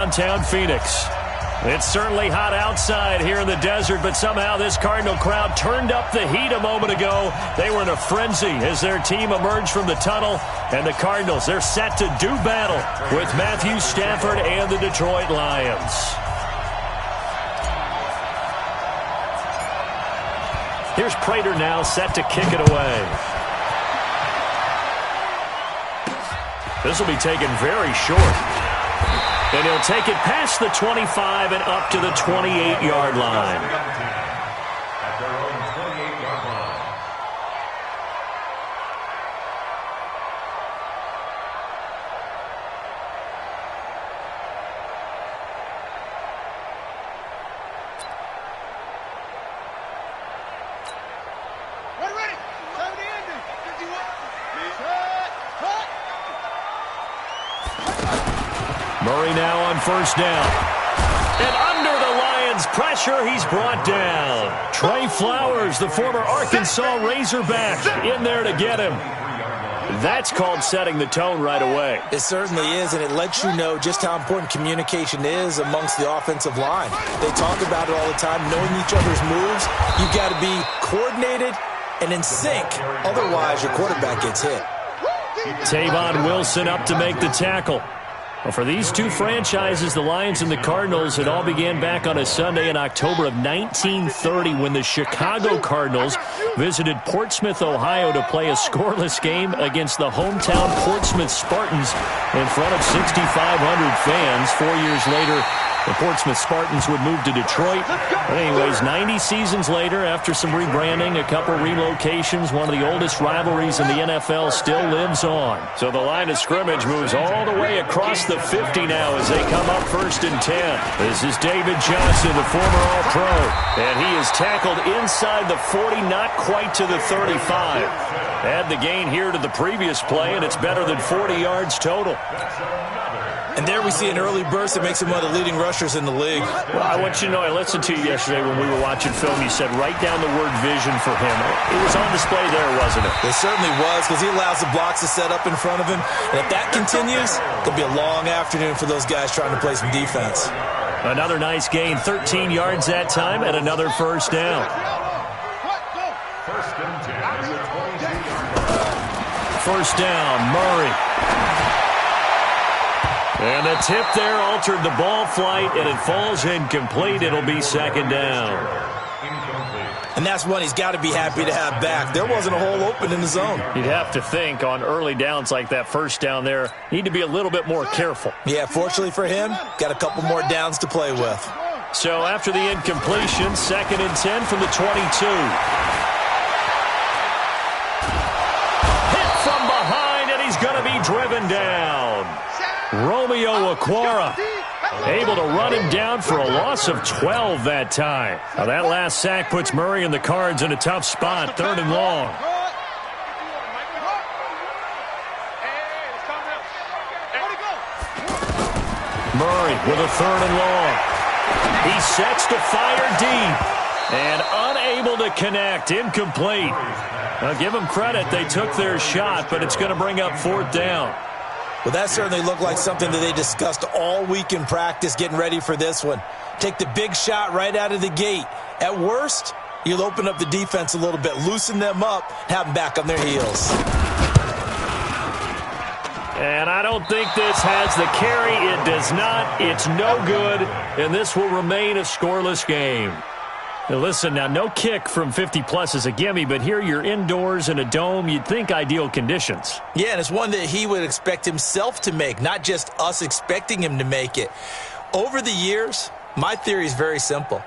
Downtown Phoenix. It's certainly hot outside here in the desert, but somehow this Cardinal crowd turned up the heat a moment ago. They were in a frenzy as their team emerged from the tunnel, and the Cardinals, they're set to do battle with Matthew Stafford and the Detroit Lions. Here's Prater now set to kick it away. This will be taken very short. And he'll take it past the 25 and up to the 28-yard line. At their own 28-yard line. We're ready. Time to end it. 51. Murray now on first down. And under the Lions' pressure, he's brought down. Trey Flowers, the former Arkansas Razorback, in there to get him. That's called setting the tone right away. It certainly is, and it lets you know just how important communication is amongst the offensive line. They talk about it all the time, knowing each other's moves. You've got to be coordinated and in sync. Otherwise, your quarterback gets hit. Tavon Wilson up to make the tackle. Well, for these two franchises, the Lions and the Cardinals, it all began back on a Sunday in October of 1930 when the Chicago Cardinals visited Portsmouth, Ohio to play a scoreless game against the hometown Portsmouth Spartans in front of 6,500 fans. 4 years later, the Portsmouth Spartans would move to Detroit. But anyways, 90 seasons later, after some rebranding, a couple relocations, one of the oldest rivalries in the NFL still lives on. So the line of scrimmage moves all the way across the 50 now as they come up 1st and 10. This is David Johnson, the former All-Pro. And he is tackled inside the 40, not quite to the 35. Add the gain here to the previous play, and it's better than 40 yards total. And there we see an early burst that makes him one of the leading rushers in the league. Well, I want you to know, I listened to you yesterday when we were watching film. You said write down the word vision for him. It was on display there, wasn't it? It certainly was, because he allows the blocks to set up in front of him. And if that continues, it'll be a long afternoon for those guys trying to play some defense. Another nice gain, 13 yards that time, and another first down. First down, Murray. And the tip there altered the ball flight, and it falls incomplete. It'll be 2nd down. And that's one he's got to be happy to have back. There wasn't a hole open in the zone. You'd have to think on early downs like that first down there, need to be a little bit more careful. Yeah, fortunately for him, got a couple more downs to play with. So after the incompletion, 2nd and 10 from the 22. Hit from behind, and he's going to be driven down. Romeo Okwara able to run him down for a loss of 12 that time. Now that last sack puts Murray and the Cards in a tough spot, 3rd and long. Murray with a 3rd and long. He sets to fire deep and unable to connect, incomplete. Now give them credit, they took their shot, but it's going to bring up 4th down. Well, that certainly looked like something that they discussed all week in practice, getting ready for this one. Take the big shot right out of the gate. At worst, you'll open up the defense a little bit, loosen them up, have them back on their heels. And I don't think this has the carry. It does not. It's no good, and this will remain a scoreless game. Now listen, now no kick from 50-plus is a gimme, but here you're indoors in a dome. You'd think ideal conditions. Yeah, and it's one that he would expect himself to make, not just us expecting him to make it. Over the years, my theory is very simple.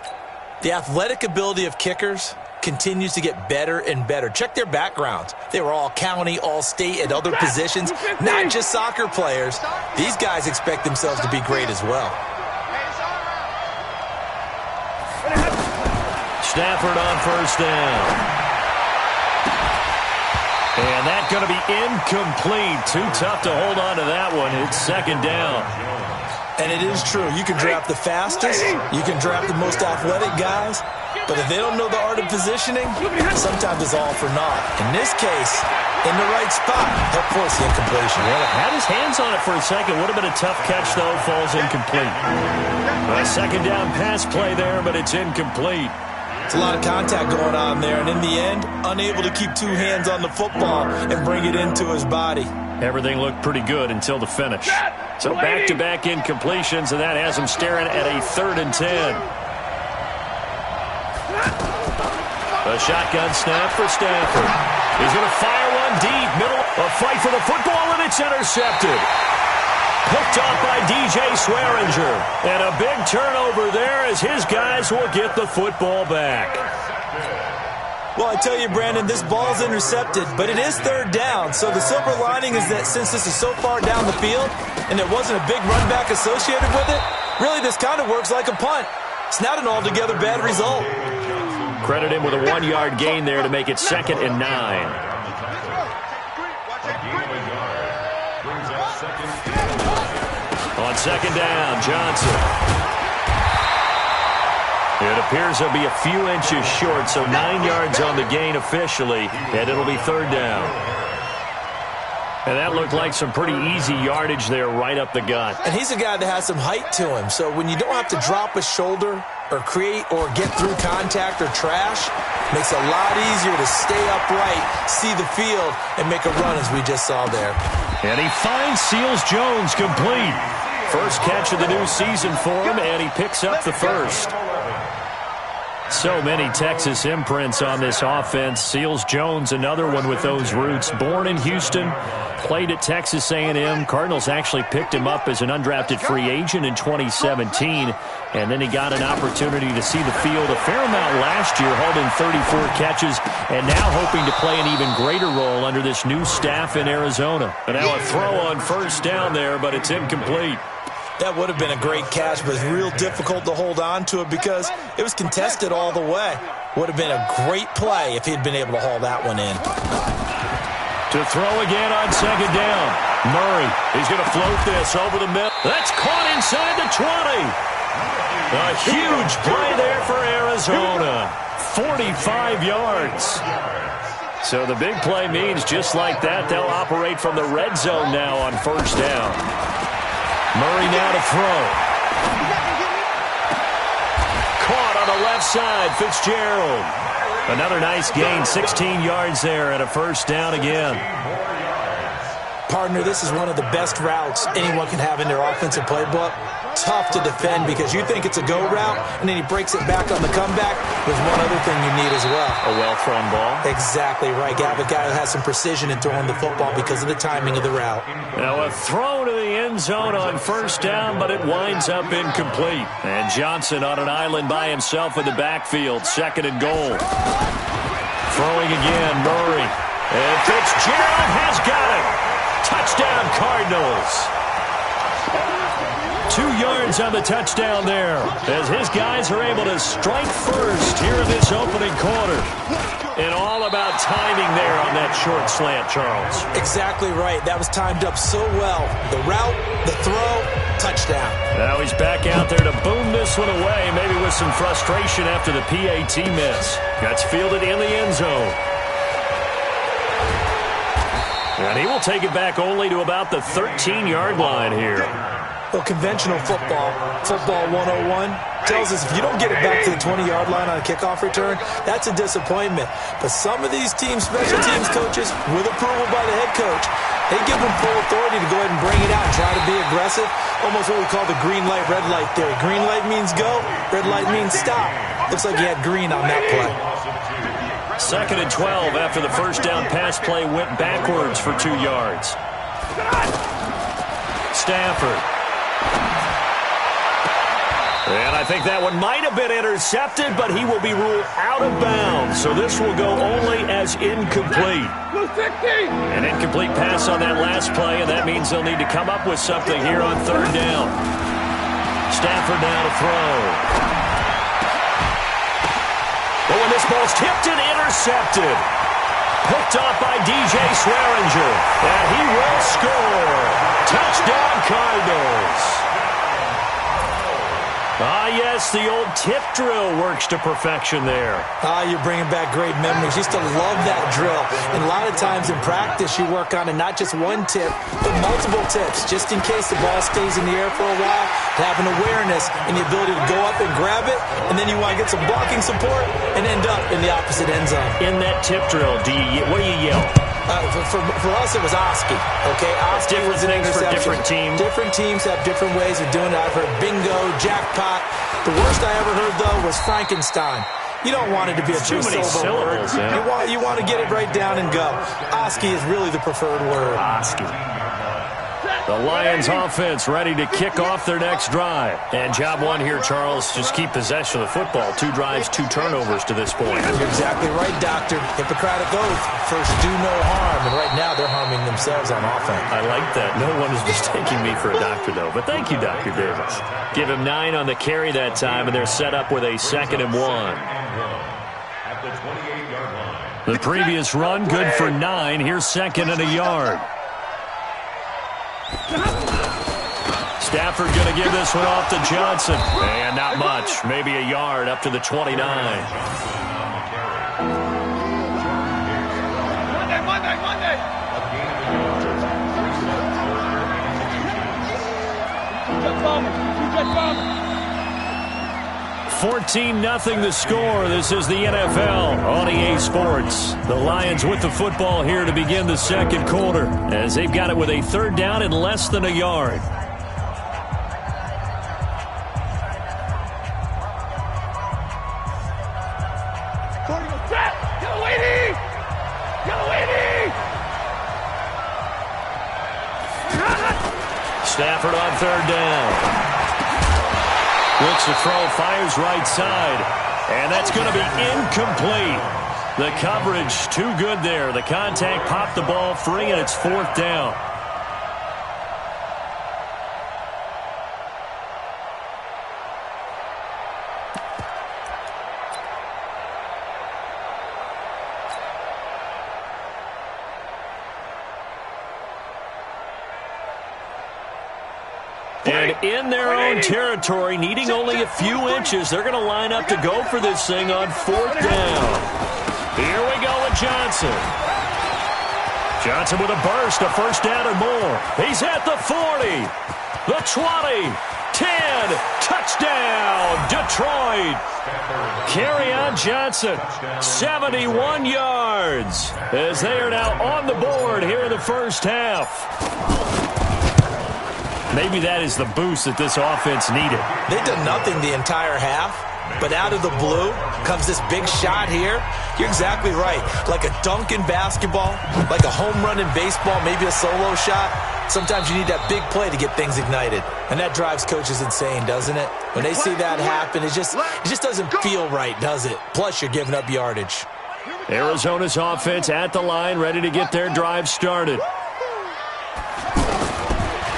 The athletic ability of kickers continues to get better and better. Check their backgrounds. They were all county, all state, at other positions, not just soccer players. These guys expect themselves to be great as well. Stafford on first down. And that's going to be incomplete. Too tough to hold on to that one. It's 2nd down. And it is true. You can draft the fastest. You can draft the most athletic guys. But if they don't know the art of positioning, sometimes it's all for naught. In this case, in the right spot, he'll force the incompletion. Well, had his hands on it for a second. Would have been a tough catch, though. Falls incomplete. A second down pass play there, but it's incomplete. It's a lot of contact going on there, and in the end, unable to keep two hands on the football and bring it into his body. Everything looked pretty good until the finish. So back-to-back incompletions, and that has him staring at a 3rd and 10. A shotgun snap for Stafford. He's going to fire one deep. Middle. A fight for the football, and it's intercepted. Picked off by DJ Swearinger. And a big turnover there as his guys will get the football back. Well, I tell you, Brandon, this ball's intercepted, but it is 3rd down. So the silver lining is that since this is so far down the field and there wasn't a big run back associated with it, really this kind of works like a punt. It's not an altogether bad result. Credit him with a 1-yard gain there to make it 2nd and 9. On 2nd down, Johnson. It appears he'll be a few inches short, so 9 yards on the gain officially, and it'll be 3rd down. And that looked like some pretty easy yardage there right up the gut. And he's a guy that has some height to him, so when you don't have to drop a shoulder or create or get through contact or trash, makes it a lot easier to stay upright, see the field, and make a run as we just saw there. And he finds Seals-Jones complete. First catch of the new season for him, and he picks up the 1st. So many Texas imprints on this offense. Seals-Jones, another one with those roots. Born in Houston, played at Texas A&M. Cardinals actually picked him up as an undrafted free agent in 2017, and then he got an opportunity to see the field a fair amount last year, hauled in 34 catches, and now hoping to play an even greater role under this new staff in Arizona. And now a throw on 1st down there, but it's incomplete. That would have been a great catch, but it's real difficult to hold on to it because it was contested all the way. Would have been a great play if he'd been able to haul that one in. To throw again on 2nd down. Murray, he's going to float this over the middle. That's caught inside the 20. A huge play there for Arizona. 45 yards. So the big play means just like that, they'll operate from the red zone now on 1st down. Murray now to throw. Caught on the left side, Fitzgerald. Another nice gain, 16 yards there and a 1st down again. Partner, this is one of the best routes anyone can have in their offensive playbook. Tough to defend because you think it's a go route, and then he breaks it back on the comeback. There's one other thing you need as well. A well-thrown ball. Exactly right. You have a guy who has some precision in throwing the football because of the timing of the route. Now a throw to the end zone on 1st down, but it winds up incomplete. And Johnson on an island by himself in the backfield. 2nd and goal. Throwing again, Murray. And Fitzgerald has got it. Touchdown, Cardinals. 2 yards on the touchdown there as his guys are able to strike first here in this opening quarter. And all about timing there on that short slant, Charles. Exactly right. That was timed up so well. The route, the throw, touchdown. Now he's back out there to boom this one away, maybe with some frustration after the PAT miss. That's fielded in the end zone. And he will take it back only to about the 13-yard line here. Well, conventional football 101, tells us if you don't get it back to the 20-yard line on a kickoff return, that's a disappointment. But some of these special teams coaches, with approval by the head coach, they give them full authority to go ahead and bring it out and try to be aggressive. Almost what we call the green light, red light theory. Green light means go, red light means stop. Looks like you had green on that play. 2nd and 12 after the 1st down pass play went backwards for 2 yards. Stafford. And I think that one might have been intercepted, but he will be ruled out of bounds. So this will go only as incomplete. An incomplete pass on that last play, and that means they'll need to come up with something here on 3rd down. Stafford now to throw. But when this ball's tipped and intercepted. Picked off by DJ Swearinger. And he will score. Touchdown, Cardinals. Ah, yes, the old tip drill works to perfection there. Ah, you're bringing back great memories. Used to love that drill. And a lot of times in practice, you work on it, not just one tip, but multiple tips, just in case the ball stays in the air for a while, to have an awareness and the ability to go up and grab it, and then you want to get some blocking support and end up in the opposite end zone. In that tip drill, what do you yell? For us, it was Oski. Okay, Oski was an things for interception. different teams. Different teams have different ways of doing it. I've heard bingo, jackpot. The worst I ever heard, though, was Frankenstein. You don't want it to be a too many two-syllable word. syllables. Yeah. You want to get it right down and go. Oski is really the preferred word. Oski. The Lions offense ready to kick off their next drive. And job one here, Charles, just keep possession of the football. 2 drives, 2 turnovers to this point. You're exactly right, Doctor. Hippocratic oath. First, do no harm. And right now, they're harming themselves on offense. I like that. No one is mistaking me for a doctor, though. But thank you, Dr. Davis. Give him 9 on the carry that time, and they're set up with a 2nd and 1. At the 28-yard line. The previous run, good for 9. Here's 2nd and a yard. Stafford going to give this one off to Johnson. And not much. Maybe a yard up to the 29. Monday. 14-0 the score. This is the NFL on EA Sports. The Lions with the football here to begin the second quarter, as they've got it with a 3rd down and less than a yard. Stafford on 3rd down. Looks to throw, fires right side. And that's going to be incomplete. The coverage too good there. The contact popped the ball free, and it's 4th down. And in their own territory, needing only a few inches, they're going to line up to go for this thing on 4th down. Here we go with Johnson. Johnson with a burst, a 1st down and more. He's at the 40, the 20, 10, touchdown, Detroit. Carry on Johnson, 71 yards, as they are now on the board here in the first half. Maybe that is the boost that this offense needed. They've done nothing the entire half, but out of the blue comes this big shot here. You're exactly right. Like a dunk in basketball, like a home run in baseball, maybe a solo shot. Sometimes you need that big play to get things ignited. And that drives coaches insane, doesn't it? When they see that happen, it just doesn't feel right, does it? Plus, you're giving up yardage. Arizona's offense at the line, ready to get their drive started.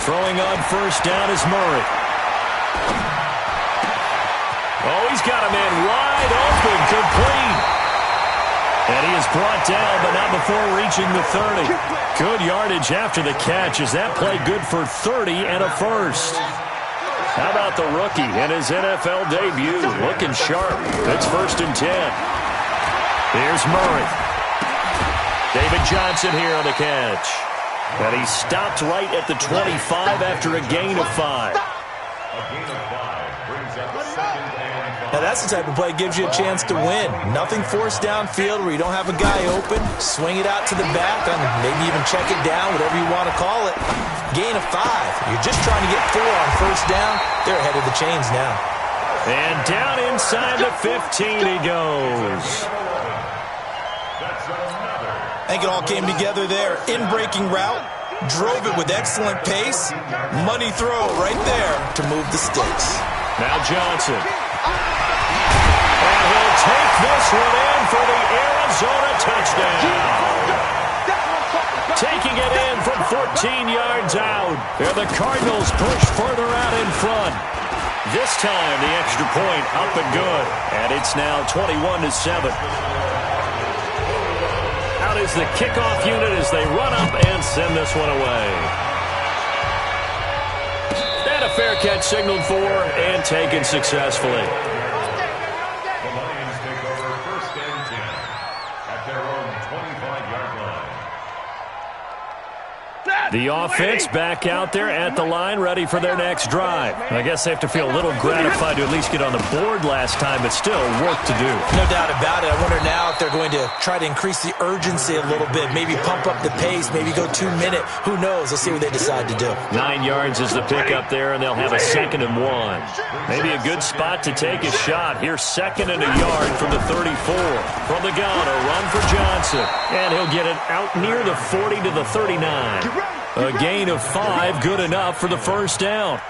Throwing on 1st down is Murray. Oh, he's got a man wide open, complete. And he is brought down, but not before reaching the 30. Good yardage after the catch. Is that play good for 30 and a 1st? How about the rookie in his NFL debut? Looking sharp. It's 1st and 10. Here's Murray. David Johnson here on the catch. And he stopped right at the 25 after a gain of 5. Now that's the type of play that gives you a chance to win. Nothing forced downfield where you don't have a guy open. Swing it out to the back, and maybe even check it down, whatever you want to call it. Gain of 5. You're just trying to get 4 on 1st down. They're ahead of the chains now. And down inside the 15 he goes. I think it all came together there. In-breaking route, drove it with excellent pace. Money throw right there to move the sticks. Now Johnson. And he'll take this one in for the Arizona touchdown. Taking it in from 14 yards out. There the Cardinals push further out in front. This time the extra point up and good. And it's now 21-7. Is the kickoff unit as they run up and send this one away. And a fair catch signaled for and taken successfully. The Lions take over 1st and 10 at their own 25-yard line. The offense back out there at the line, ready for their next drive. I guess they have to feel a little gratified to at least get on the board last time, but still work to do. No doubt about it. I wonder now if they're going to try to increase the urgency a little bit, maybe pump up the pace, maybe go 2-minute. Who knows? Let's see what they decide to do. 9 yards is the pickup there, and they'll have a 2nd and 1. Maybe a good spot to take a shot. Here's 2nd and a yard from the 34. From the gun, a run for Johnson. And he'll get it out near the 40 to the 39. A gain of 5, good enough for the first down.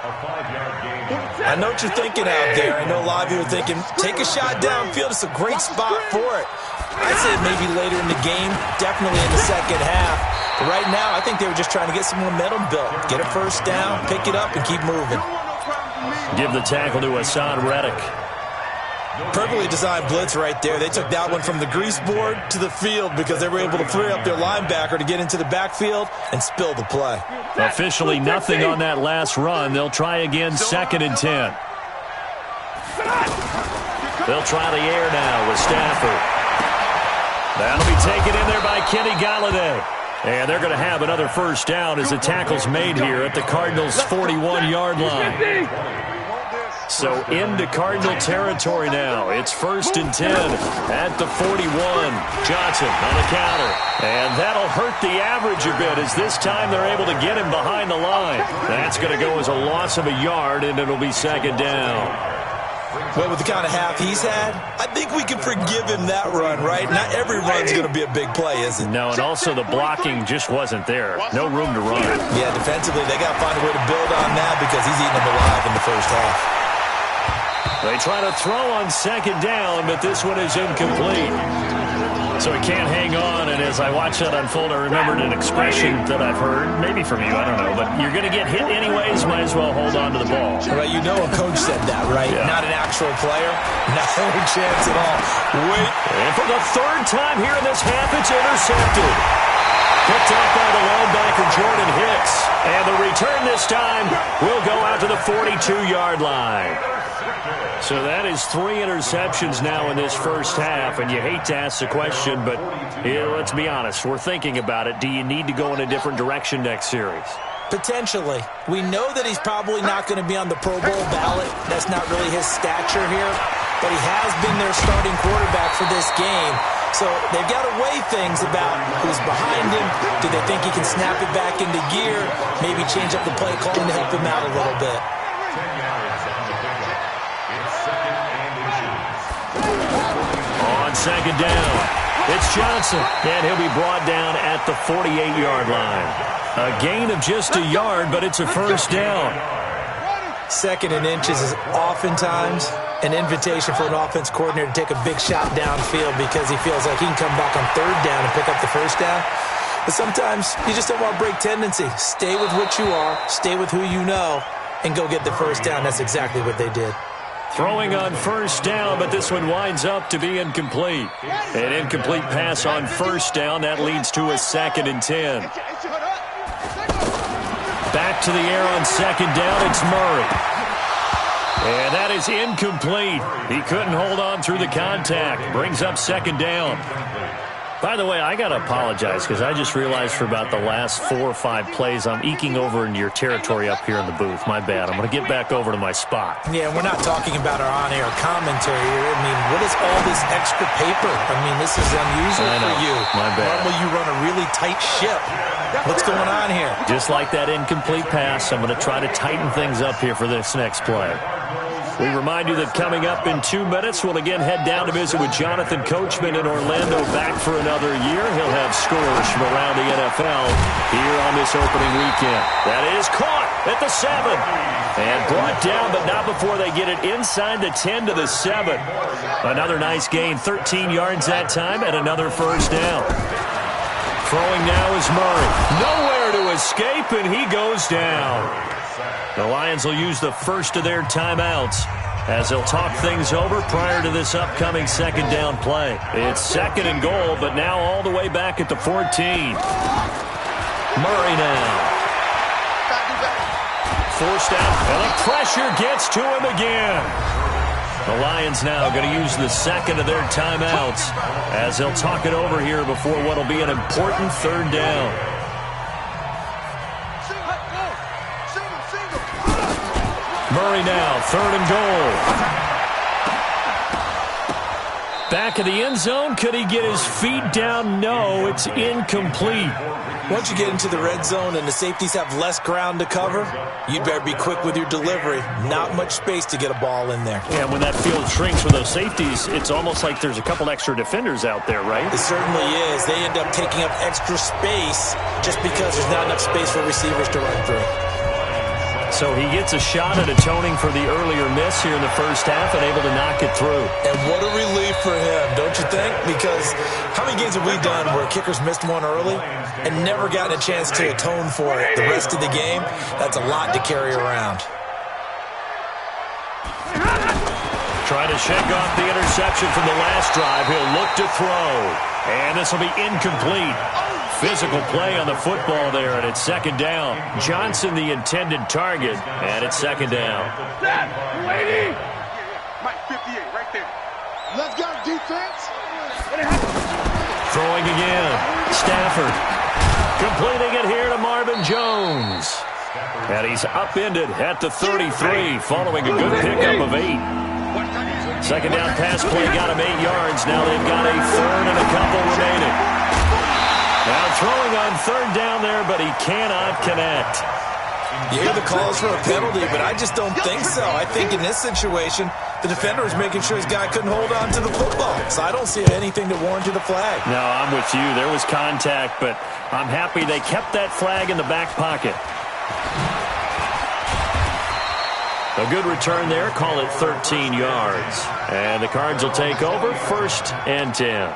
I know what you're thinking out there. I know a lot of you are thinking, take a shot downfield. It's a great spot for it. I'd say maybe later in the game, definitely in the second half. But right now, I think they were just trying to get some momentum built. Get a first down, pick it up, and keep moving. Give the tackle to Hassan Reddick. Perfectly designed blitz right there. They took that one from the grease board to the field because they were able to free up their linebacker to get into the backfield and spill the play. Officially nothing on that last run. They'll try again, 2nd and 10. They'll try the air now with Stafford. That'll be taken in there by Kenny Galladay. And they're going to have another first down as the tackle's made here at the Cardinals' 41-yard line. So into Cardinal territory now. It's 1st and 10 at the 41. Johnson on the counter. And that'll hurt the average a bit as this time they're able to get him behind the line. That's going to go as a loss of a yard, and it'll be 2nd down. Well, with the kind of half he's had, I think we can forgive him that run, right? Not every run's going to be a big play, is it? No, and also the blocking just wasn't there. No room to run. Yeah, defensively, they got to find a way to build on that because he's eating them alive in the first half. They try to throw on 2nd down, but this one is incomplete. So he can't hang on, and as I watch that unfold, I remembered an expression that I've heard, maybe from you, I don't know, but you're going to get hit anyways, might as well hold on to the ball. Well, you know a coach said that, right? Yeah. Not an actual player. No chance at all. Wait. And for the 3rd time here in this half, it's intercepted. Picked up by the linebacker, Jordan Hicks. And the return this time will go out to the 42-yard line. So that is 3 interceptions now in this first half, and you hate to ask the question, but let's be honest, we're thinking about it. Do you need to go in a different direction next series? Potentially. We know that he's probably not going to be on the Pro Bowl ballot. That's not really his stature here, but he has been their starting quarterback for this game. So they've got to weigh things about who's behind him. Do they think he can snap it back into gear? Maybe change up the play calling to help him out a little bit. 10 yards on the pickup. It's 2nd and inches. On 2nd down, it's Johnson, and he'll be brought down at the 48-yard line. A gain of just a yard, but it's a first down. 2nd and inches is oftentimes an invitation for an offense coordinator to take a big shot downfield because he feels like he can come back on 3rd down and pick up the first down. But sometimes you just don't want to break tendency. Stay with what you are, stay with who you know, and go get the first down. That's exactly what they did. Throwing on 1st down, but this one winds up to be incomplete. An incomplete pass on 1st down. That leads to a 2nd and 10. Back to the air on 2nd down. It's Murray. And that is incomplete. He couldn't hold on through the contact. Brings up 2nd down. By the way, I got to apologize because I just realized for about the last 4 or 5 plays, I'm eking over into your territory up here in the booth. My bad. I'm going to get back over to my spot. Yeah, we're not talking about our on-air commentary here. I mean, what is all this extra paper? I mean, this is unusual for you. My bad. Normally you run a really tight ship. What's going on here? Just like that incomplete pass, I'm going to try to tighten things up here for this next play. We remind you that coming up in 2 minutes, we'll again head down to visit with Jonathan Coachman in Orlando, back for another year. He'll have scores from around the NFL here on this opening weekend. That is caught at the 7. And brought down, but not before they get it inside the 10 to the 7. Another nice gain, 13 yards that time, and another first down. Throwing now is Murray. Nowhere to escape, and he goes down. The Lions will use the first of their timeouts as they'll talk things over prior to this upcoming 2nd down play. It's 2nd and goal, but now all the way back at the 14. Murray now. forced out, and the pressure gets to him again. The Lions now going to use the second of their timeouts as they'll talk it over here before what will be an important third down. Murray now, 3rd and goal. Back of the end zone. Could he get his feet down? No, it's incomplete. Once you get into the red zone and the safeties have less ground to cover, you'd better be quick with your delivery. Not much space to get a ball in there. Yeah, when that field shrinks with those safeties, it's almost like there's a couple extra defenders out there, right? It certainly is. They end up taking up extra space just because there's not enough space for receivers to run through. So he gets a shot at atoning for the earlier miss here in the first half and able to knock it through. And what a relief for him, don't you think? Because how many games have we done where kickers missed one early and never gotten a chance to atone for it the rest of the game? That's a lot to carry around. Trying to shake off the interception from the last drive. He'll look to throw. And this will be incomplete. Physical play on the football there, and it's 2nd down. Johnson the intended target, and it's 2nd down. Mike 58 right there. Let's go, defense. Throwing again. Stafford. Completing it here to Marvin Jones. And he's upended at the 33, following a good pickup of 8. 2nd down pass play got him 8 yards. Now they've got a 3rd and a couple remaining. Now throwing on 3rd down there, but he cannot connect. You hear the calls for a penalty, but I just don't think so. I think in this situation, the defender was making sure his guy couldn't hold on to the football. So I don't see anything to warrant a flag. No, I'm with you. There was contact, but I'm happy they kept that flag in the back pocket. A good return there. Call it 13 yards. And the Cards will take over 1st and 10.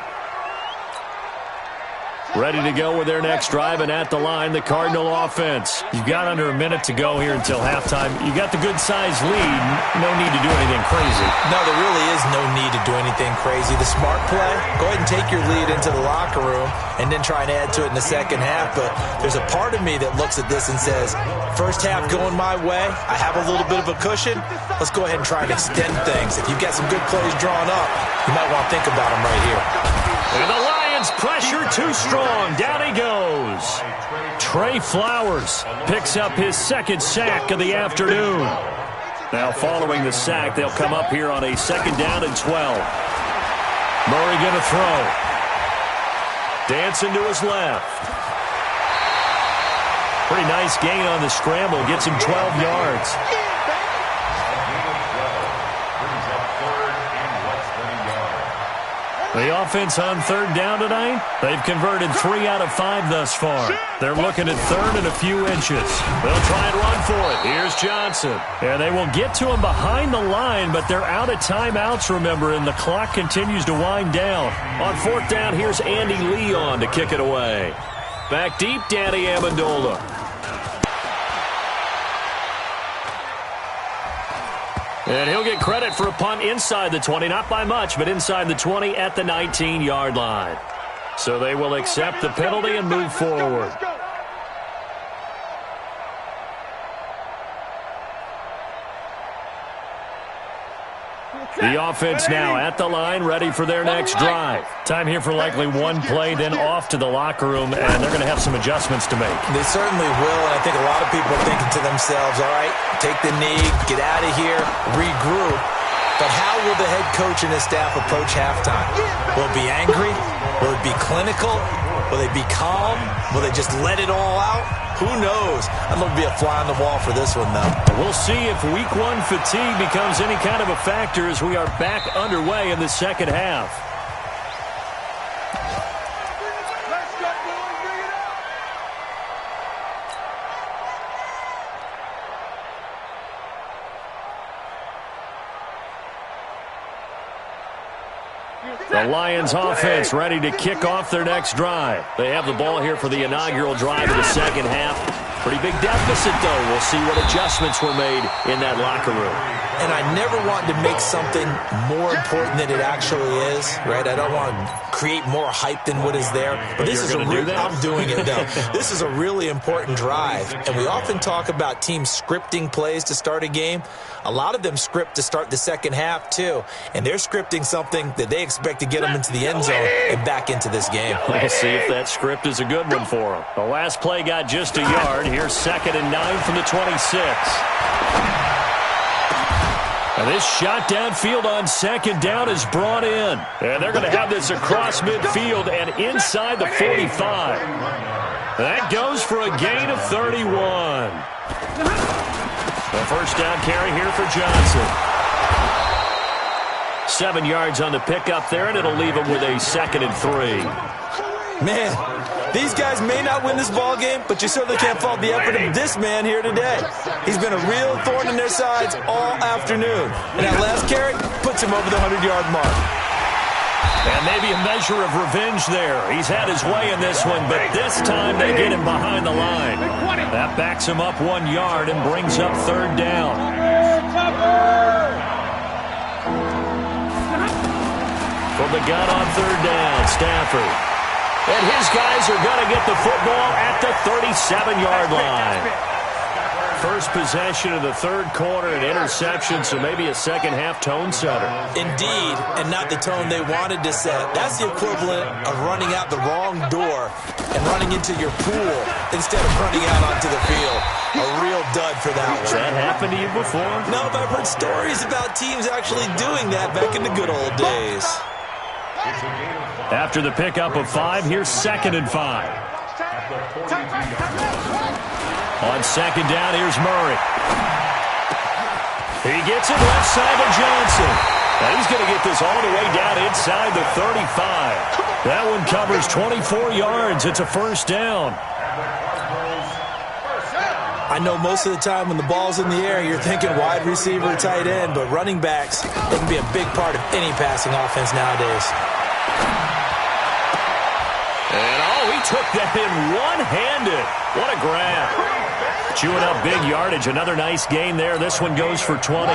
Ready to go with their next drive, and at the line, the Cardinal offense. You've got under a minute to go here until halftime. You got the good-sized lead. No need to do anything crazy. No, there really is no need to do anything crazy. The smart play, go ahead and take your lead into the locker room and then try and add to it in the second half. But there's a part of me that looks at this and says, first half going my way, I have a little bit of a cushion. Let's go ahead and try and extend things. If you've got some good plays drawn up, you might want to think about them right here. And the Lions pressure too strong. Down he goes. Trey Flowers picks up his 2nd sack of the afternoon. Now following the sack, they'll come up here on a 2nd down and 12. Murray going to throw. Dancing to his left. Pretty nice gain on the scramble. Gets him 12 yards. The offense on 3rd down tonight, they've converted 3 out of 5 thus far. They're looking at 3rd and a few inches. They'll try and run for it. Here's Johnson. And they will get to him behind the line, but they're out of timeouts, remember, and the clock continues to wind down. On 4th down, here's Andy Leon to kick it away. Back deep, Danny Amendola. And he'll get credit for a punt inside the 20, not by much, but inside the 20 at the 19-yard line. So they will accept the penalty and move forward. The offense now at the line, ready for their next drive. Time here for likely one play, then off to the locker room, and they're going to have some adjustments to make. They certainly will, and I think a lot of people are thinking to themselves, all right, take the knee, get out of here, regroup. But how will the head coach and his staff approach halftime? Will it be angry? Will it be clinical? Will they be calm? Will they just let it all out? Who knows? I'd love to be a fly on the wall for this one, though. We'll see if week 1 fatigue becomes any kind of a factor as we are back underway in the second half. Let's go, boys. Bring it up. The Lions offense ready to kick off their next drive. They have the ball here for the inaugural drive of the second half. Pretty big deficit, though. We'll see what adjustments were made in that locker room. And I never want to make something more important than it actually is, right? I don't want to create more hype than what is there. But this is I'm doing it, though. This is a really important drive. And we often talk about teams scripting plays to start a game. A lot of them script to start the second half, too. And they're scripting something that they expect to get them into the end zone and back into this game. We'll see if that script is a good one for them. The last play got just a yard. Here's 2nd and 9 from the 26. And this shot downfield on 2nd down is brought in. And they're going to have this across midfield and inside the 45. That goes for a gain of 31. The first down carry here for Johnson. 7 yards on the pickup there, and it'll leave him with a 2nd and 3. Man, these guys may not win this ball game, but you certainly can't fault the effort of this man here today. He's been a real thorn in their sides all afternoon. And that last carry puts him over the 100-yard mark. And maybe a measure of revenge there. He's had his way in this one, but this time they get him behind the line. That backs him up 1 yard and brings up 3rd down. From the gun on 3rd down, Stafford. And his guys are going to get the football at the 37-yard line. First possession of the 3rd quarter, an interception, so maybe a second-half tone setter. Indeed, and not the tone they wanted to set. That's the equivalent of running out the wrong door and running into your pool instead of running out onto the field. A real dud for that one. Has that happened to you before? No, but I've heard stories about teams actually doing that back in the good old days. After the pickup of 5, here's 2nd and 5. On 2nd down, here's Murray. He gets it left side to Johnson. Now he's going to get this all the way down inside the 35. That one covers 24 yards. It's a first down. I know most of the time when the ball's in the air, you're thinking wide receiver, tight end, but running backs, they can be a big part of any passing offense nowadays. And he took that in one-handed. What a grab. Chewing up big yardage. Another nice gain there. This one goes for 20.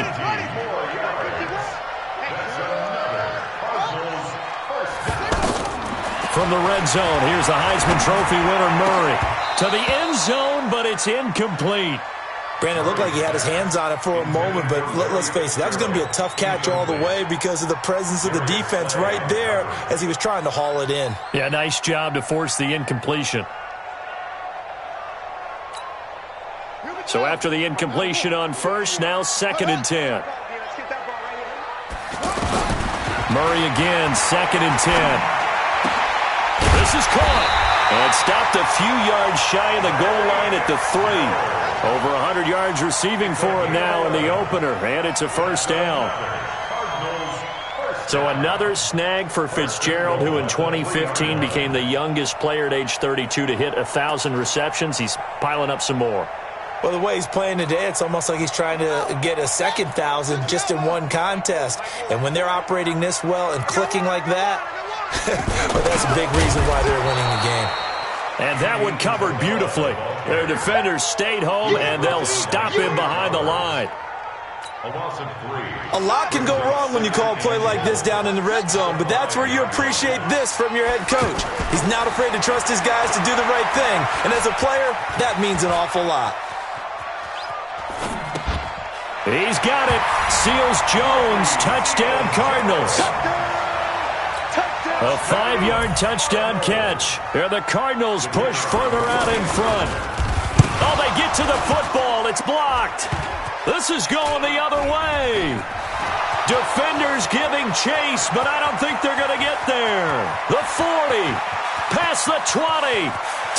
From the red zone, here's the Heisman Trophy winner, Murray. To the end zone, but it's incomplete. Brandon, it looked like he had his hands on it for a moment, but let's face it, that was going to be a tough catch all the way because of the presence of the defense right there as he was trying to haul it in. Yeah, nice job to force the incompletion. So after the incompletion on first, now 2nd and 10. Murray again, 2nd and 10. This is caught. And stopped a few yards shy of the goal line at the 3. Over 100 yards receiving for him now in the opener, and it's a first down. So another snag for Fitzgerald, who in 2015 became the youngest player at age 32 to hit 1,000 receptions. He's piling up some more. Well, the way he's playing today, it's almost like he's trying to get a second 1,000 just in one contest. And when they're operating this well and clicking like that, well, that's a big reason why they're winning the game. And that one covered beautifully. Their defenders stayed home, and they'll stop him behind the line. A lot can go wrong when you call a play like this down in the red zone, but that's where you appreciate this from your head coach. He's not afraid to trust his guys to do the right thing, and as a player, that means an awful lot. He's got it. Seals Jones, touchdown Cardinals. A 5-yard touchdown catch. There the Cardinals push further out in front. Oh, they get to the football. It's blocked. This is going the other way. Defenders giving chase, but I don't think they're going to get there. The 40, past the 20,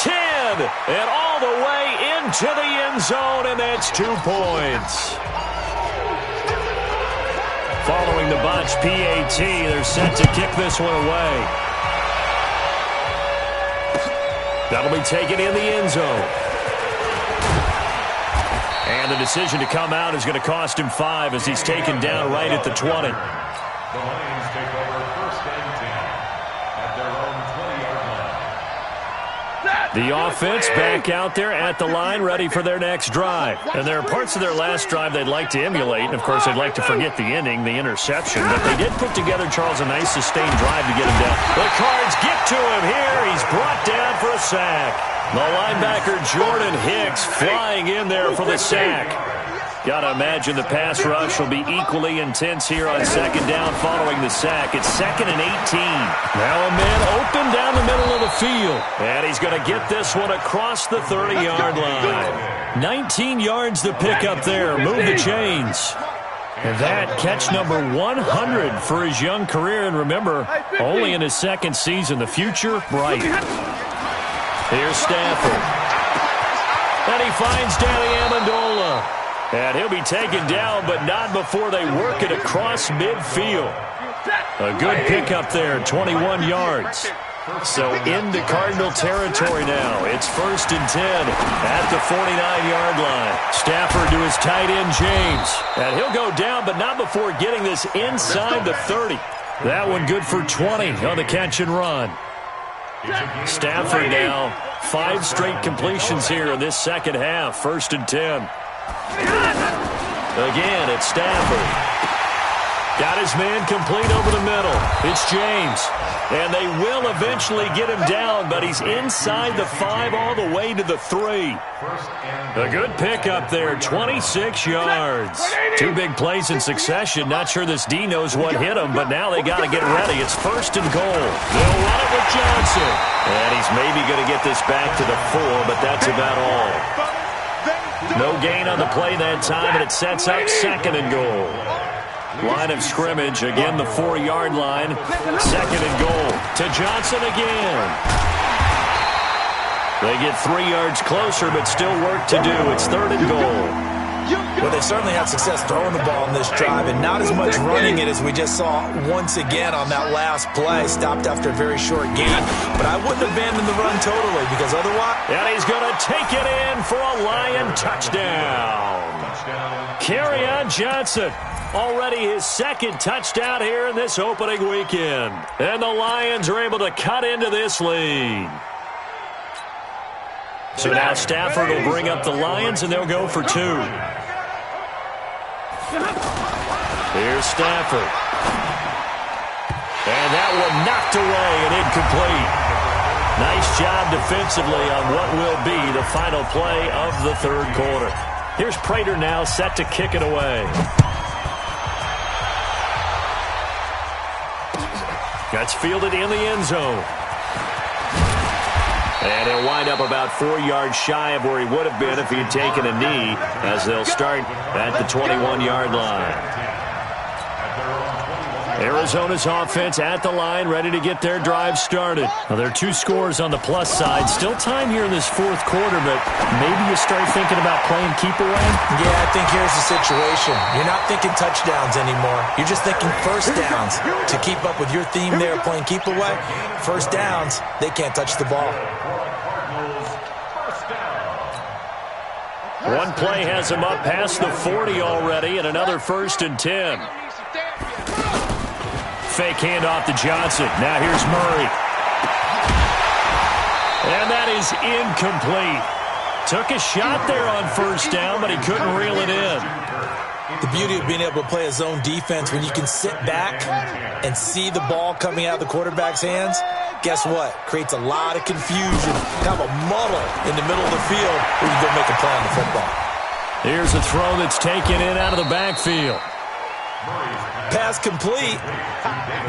10, and all the way into the end zone, and that's 2 points. Following the botched PAT, they're set to kick this one away. That'll be taken in the end zone. And the decision to come out is going to cost him 5 as he's taken down right at the 20. The Lions take over 1st and 10 at their own 20-yard line. The offense back out there at the line, ready for their next drive. And there are parts of their last drive they'd like to emulate. And, of course, they'd like to forget the ending, the interception. But they did put together, Charles, a nice sustained drive to get him down. The Cards get to him here. He's brought down for a sack. The linebacker, Jordan Hicks, flying in there for the sack. Got to imagine the pass rush will be equally intense here on second down following the sack. It's 2nd and 18. Now a man open down the middle of the field. And he's going to get this one across the 30-yard line. 19 yards to pick up there. Move the chains. And that catch number 100 for his young career. And remember, only in his second season. The future, bright. Here's Stafford. And he finds Danny Amendola. And he'll be taken down, but not before they work it across midfield. A good pickup there, 21 yards. So into Cardinal territory now. It's 1st and 10 at the 49-yard line. Stafford to his tight end, James. And he'll go down, but not before getting this inside the 30. That one good for 20 on the catch and run. Stafford now, 5 straight completions here in this second half. 1st and 10. Again, it's Stafford. Got his man complete over the middle. It's James. And they will eventually get him down, but he's inside the 5 all the way to the 3. A good pickup there, 26 yards. 2 big plays in succession. Not sure this D knows what hit him, but now they got to get ready. It's 1st and goal. They'll run it with Johnson. And he's maybe going to get this back to the 4, but that's about all. No gain on the play that time, and it sets up 2nd and goal. Line of scrimmage, again the 4-yard line. 2nd and goal to Johnson again. They get 3 yards closer, but still work to do. It's 3rd and goal. Well, they certainly had success throwing the ball in this drive, and not as much running it as we just saw once again on that last play. Stopped after a very short gain, but I wouldn't abandon the run totally, because otherwise... And he's going to take it in for a Lion touchdown. Kerryon Johnson, already his 2nd touchdown here in this opening weekend. And the Lions are able to cut into this lead. So now Stafford will bring up the Lions, and they'll go for 2. Here's Stafford. And that one knocked away and incomplete. Nice job defensively on what will be the final play of the 3rd quarter. Here's Prater now set to kick it away. That's fielded in the end zone. And he'll wind up about 4 yards shy of where he would have been if he had taken a knee, as they'll start at the 21-yard line. Arizona's offense at the line, ready to get their drive started. Now, there are 2 scores on the plus side. Still time here in this 4th quarter, but maybe you start thinking about playing keep away? Yeah, I think here's the situation. You're not thinking touchdowns anymore. You're just thinking 1st downs. To keep up with your theme there, playing keep away, 1st downs, they can't touch the ball. One play has him up past the 40 already, and another 1st and 10. Fake handoff to Johnson. Now here's Murray. And that is incomplete. Took a shot there on 1st down, but he couldn't reel it in. The beauty of being able to play a zone defense when you can sit back and see the ball coming out of the quarterback's hands, guess what? Creates a lot of confusion, kind of a muddle in the middle of the field where you go make a play on the football. Here's a throw that's taken in out of the backfield. Pass complete,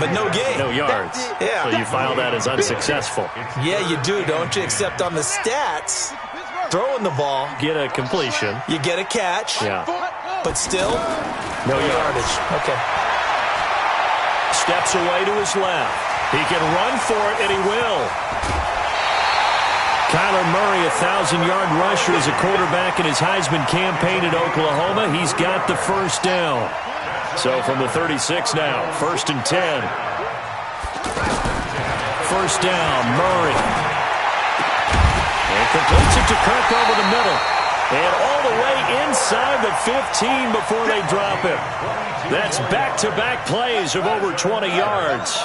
but no gain. No yards. Yeah. So you file that as unsuccessful. Yeah, you do, don't you? Except on the stats, throwing the ball. Get a completion. You get a catch. Yeah. But still, no yardage. Okay. Steps away to his left. He can run for it, and he will. Kyler Murray, 1,000-yard rusher as a quarterback in his Heisman campaign at Oklahoma. He's got the 1st down. So from the 36 now, 1st and 10. 1st down, Murray. And completes it to Kirk over the middle. And all the way inside the 15 before they drop him. That's back-to-back plays of over 20 yards.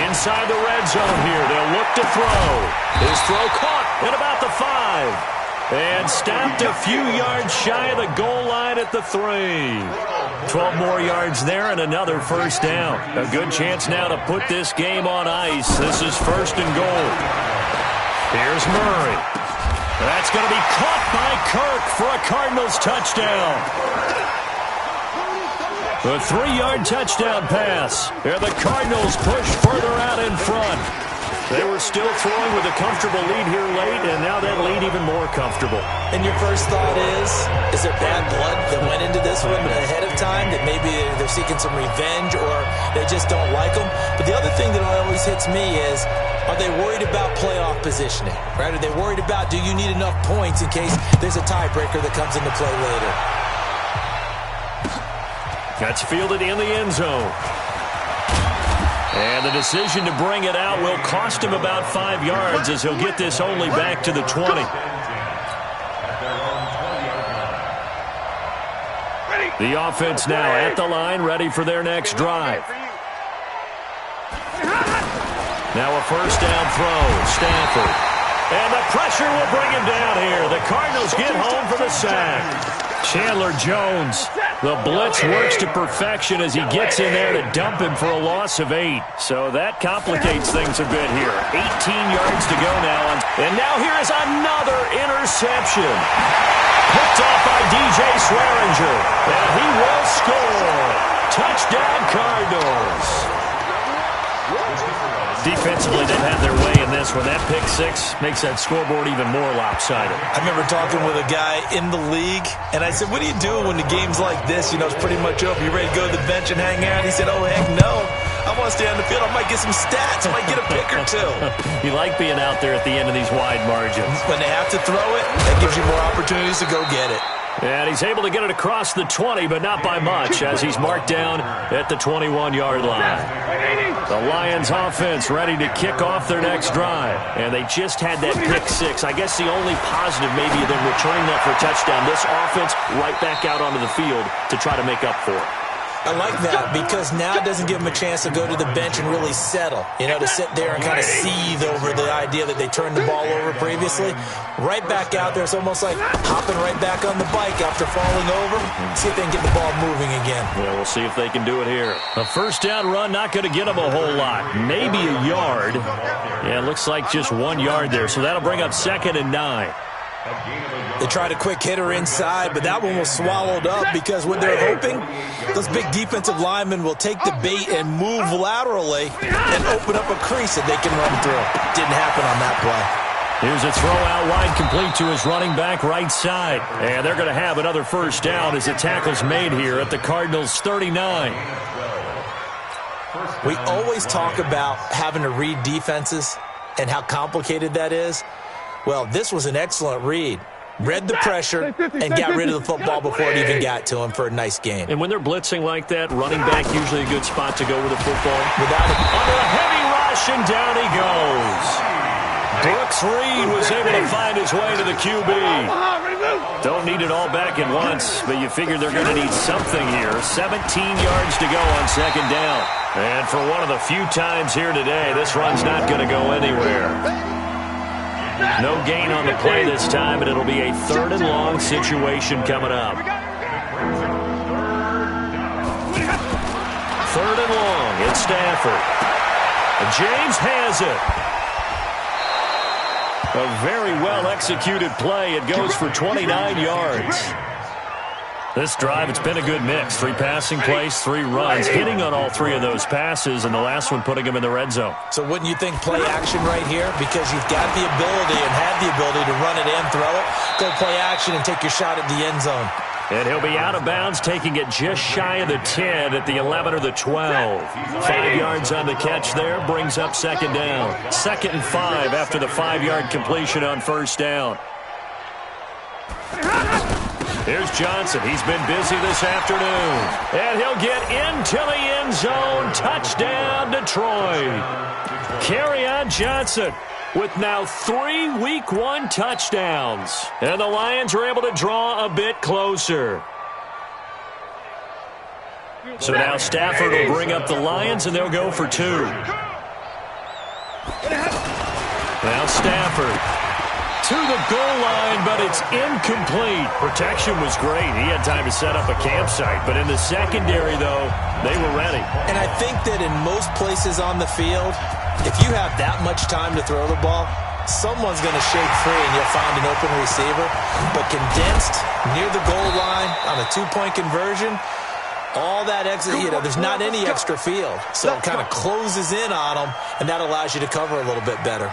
Inside the red zone here. They'll look to throw. His throw caught at about the 5. And stopped a few yards shy of the goal line at the 3. 12 more yards there and another first down. A good chance now to put this game on ice. This is 1st and goal. Here's Murray. That's going to be caught by Kirk for a Cardinals touchdown. A 3-yard touchdown pass. And the Cardinals push further out in front. They were still throwing with a comfortable lead here late, and now that lead even more comfortable. And your first thought is there bad blood that went into this one ahead of time, that maybe they're seeking some revenge or they just don't like them? But the other thing that always hits me is, are they worried about playoff positioning? Right? Are they worried about, do you need enough points in case there's a tiebreaker that comes into play later? That's fielded in the end zone. And the decision to bring it out will cost him about 5 yards as he'll get this only back to the 20. The offense now at the line, ready for their next drive. Now a first down throw, Stafford. And the pressure will bring him down here. The Cardinals get home for the sack. Chandler Jones, the blitz works to perfection as he gets in there to dump him for a loss of 8. So that complicates things a bit here. 18 yards to go now. And now here is another interception. Picked off by DJ Swearinger. And he will score. Touchdown Cardinals. Defensively, they've had their way in this one. That pick 6 makes that scoreboard even more lopsided. I remember talking with a guy in the league, and I said, what do you do when the game's like this? You know, it's pretty much over. You ready to go to the bench and hang out? He said, oh, heck no. I want to stay on the field. I might get some stats. I might get a pick or two. You like being out there at the end of these wide margins. When they have to throw it, that gives you more opportunities to go get it. And he's able to get it across the 20, but not by much, as he's marked down at the 21-yard line. The Lions offense ready to kick off their next drive. And they just had that pick 6. I guess the only positive maybe of them returning that for a touchdown. This offense right back out onto the field to try to make up for it. I like that because now it doesn't give them a chance to go to the bench and really settle, you know, to sit there and kind of seethe over the idea that they turned the ball over previously. Right back out there, it's almost like hopping right back on the bike after falling over. See if they can get the ball moving again. Yeah, we'll see if they can do it here. A first down run, not going to get them a whole lot. Maybe a yard. Yeah, it looks like just 1 yard there, so that'll bring up 2nd and 9. They tried a quick hitter inside, but that one was swallowed up because what they're hoping, those big defensive linemen will take the bait and move laterally and open up a crease that they can run through. Didn't happen on that play. Here's a throw out wide complete to his running back right side. And they're going to have another first down as the tackle's made here at the Cardinals' 39. We always talk about having to read defenses and how complicated that is. Well, this was an excellent read. Read the pressure and got rid of the football before it even got to him for a nice game. And when they're blitzing like that, running back usually a good spot to go with the football. Without it. Under a heavy rush, and down he goes. Brooks Reed was able to find his way to the QB. Don't need it all back at once, but you figure they're going to need something here. 17 yards to go on 2nd down. And for one of the few times here today, this run's not going to go anywhere. No gain on the play this time, and it'll be a 3rd and long situation coming up. 3rd and long, it's Stafford. And James has it. A very well-executed play. It goes for 29 yards. This drive, it's been a good mix. 3 passing plays, 3 runs, hitting on all 3 of those passes, and the last one putting him in the red zone. So wouldn't you think play action right here? Because you've got the ability and have the ability to run it in, throw it, go play action, and take your shot at the end zone. And he'll be out of bounds, taking it just shy of the 10 at the 11 or the 12. 5 yards on the catch there, brings up 2nd down. 2nd and 5 after the 5-yard completion on 1st down. Here's Johnson. He's been busy this afternoon. And he'll get into the end zone. Touchdown, Detroit. Kerryon Johnson with now 3 Week 1 touchdowns. And the Lions are able to draw a bit closer. So now Stafford will bring up the Lions, and they'll go for 2. Now Stafford to the goal line, but it's incomplete. Protection was great. He had time to set up a campsite, but in the secondary, though, they were ready. And I think that in most places on the field, if you have that much time to throw the ball, someone's going to shake free and you'll find an open receiver. But condensed near the goal line on a two-point conversion, all that exit, there's not any extra field. So it kind of closes in on them, and that allows you to cover a little bit better.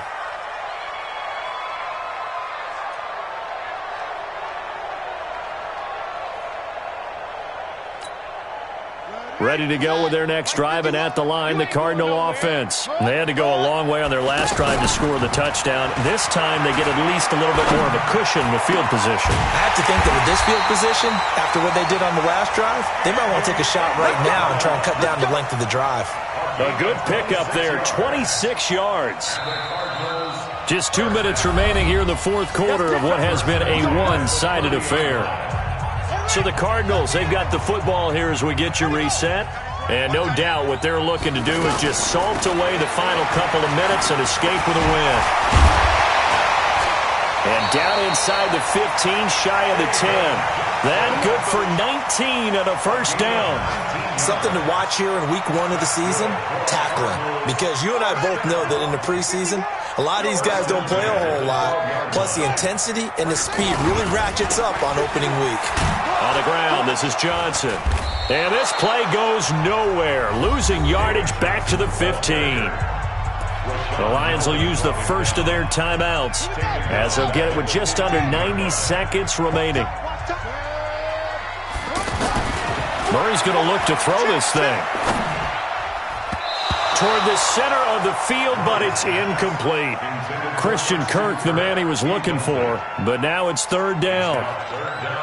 Ready to go with their next drive, and at the line, the Cardinal offense. They had to go a long way on their last drive to score the touchdown. This time, they get at least a little bit more of a cushion with field position. I have to think that with this field position, after what they did on the last drive, they might want to take a shot right now and try and cut down the length of the drive. A good pickup there, 26 yards. Just 2 minutes remaining here in the fourth quarter of what has been a one-sided affair. So the Cardinals, they've got the football here as we get you reset. And no doubt what they're looking to do is just salt away the final couple of minutes and escape with a win. And down inside the 15, shy of the 10. That good for 19 and a first down. Something to watch here in week 1 of the season, tackling. Because you and I both know that in the preseason, a lot of these guys don't play a whole lot. Plus the intensity and the speed really ratchets up on opening week. On the ground, this is Johnson. And this play goes nowhere. Losing yardage back to the 15. The Lions will use the first of their timeouts as they'll get it with just under 90 seconds remaining. Murray's going to look to throw this thing toward the center of the field, but it's incomplete. Christian Kirk, the man he was looking for, but now it's third down.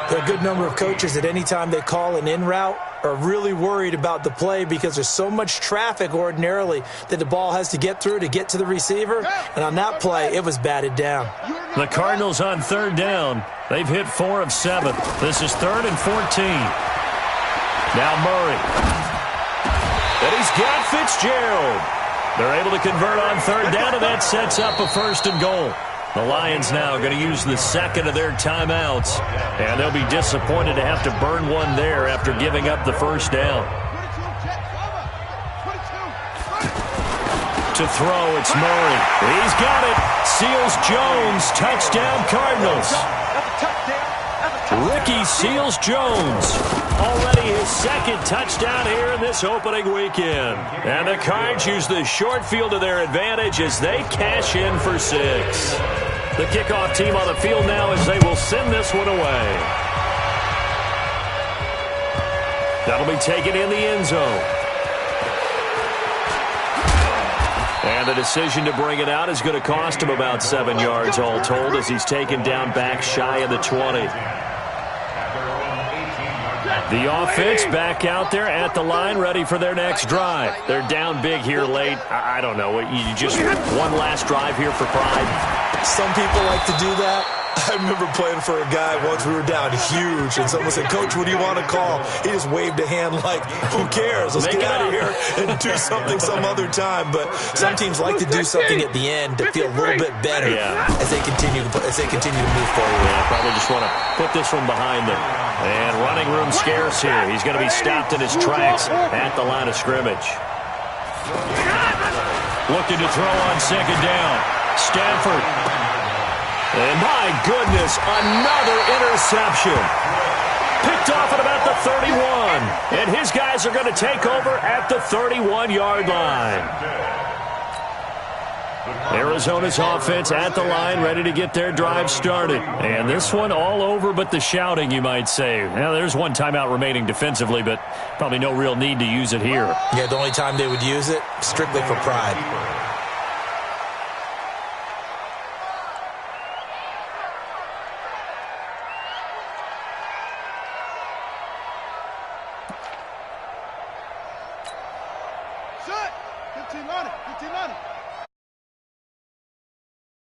There are a good number of coaches at any time they call an in route are really worried about the play because there's so much traffic ordinarily that the ball has to get through to get to the receiver. And on that play, it was batted down. The Cardinals on third down. They've hit 4 of 7. This is 3rd and 14. Now Murray. And he's got Fitzgerald. They're able to convert on third down, and that sets up a 1st and goal. The Lions now going to use the second of their timeouts, and they'll be disappointed to have to burn one there after giving up the first down. To throw, it's Murray. He's got it. Seals Jones, touchdown Cardinals. Ricky Seals-Jones, already his second touchdown here in this opening weekend. And the Cards use the short field to their advantage as they cash in for 6. The kickoff team on the field now as they will send this one away. That'll be taken in the end zone. And the decision to bring it out is going to cost him about 7 yards all told as he's taken down back shy of the 20. The offense back out there at the line, ready for their next drive. They're down big here late. I don't know. You just one last drive here for pride. Some people like to do that. I remember playing for a guy once. We were down huge, and someone said, "Coach, what do you want to call?" He just waved a hand like, "Who cares? Let's get out of here and do something some other time." But some teams like to do something at the end to feel a little bit better as they continue to move forward. Yeah, probably just want to put this one behind them. And running room scarce here. He's going to be stopped in his tracks at the line of scrimmage. Looking to throw on second down. Stafford. And my goodness, another interception. Picked off at about the 31. And his guys are going to take over at the 31-yard line. Arizona's offense at the line, ready to get their drive started. And this one all over but the shouting, you might say. Now, there's one timeout remaining defensively, but probably no real need to use it here. Yeah, the only time they would use it, strictly for pride. Set! 15 on it, 15 on it.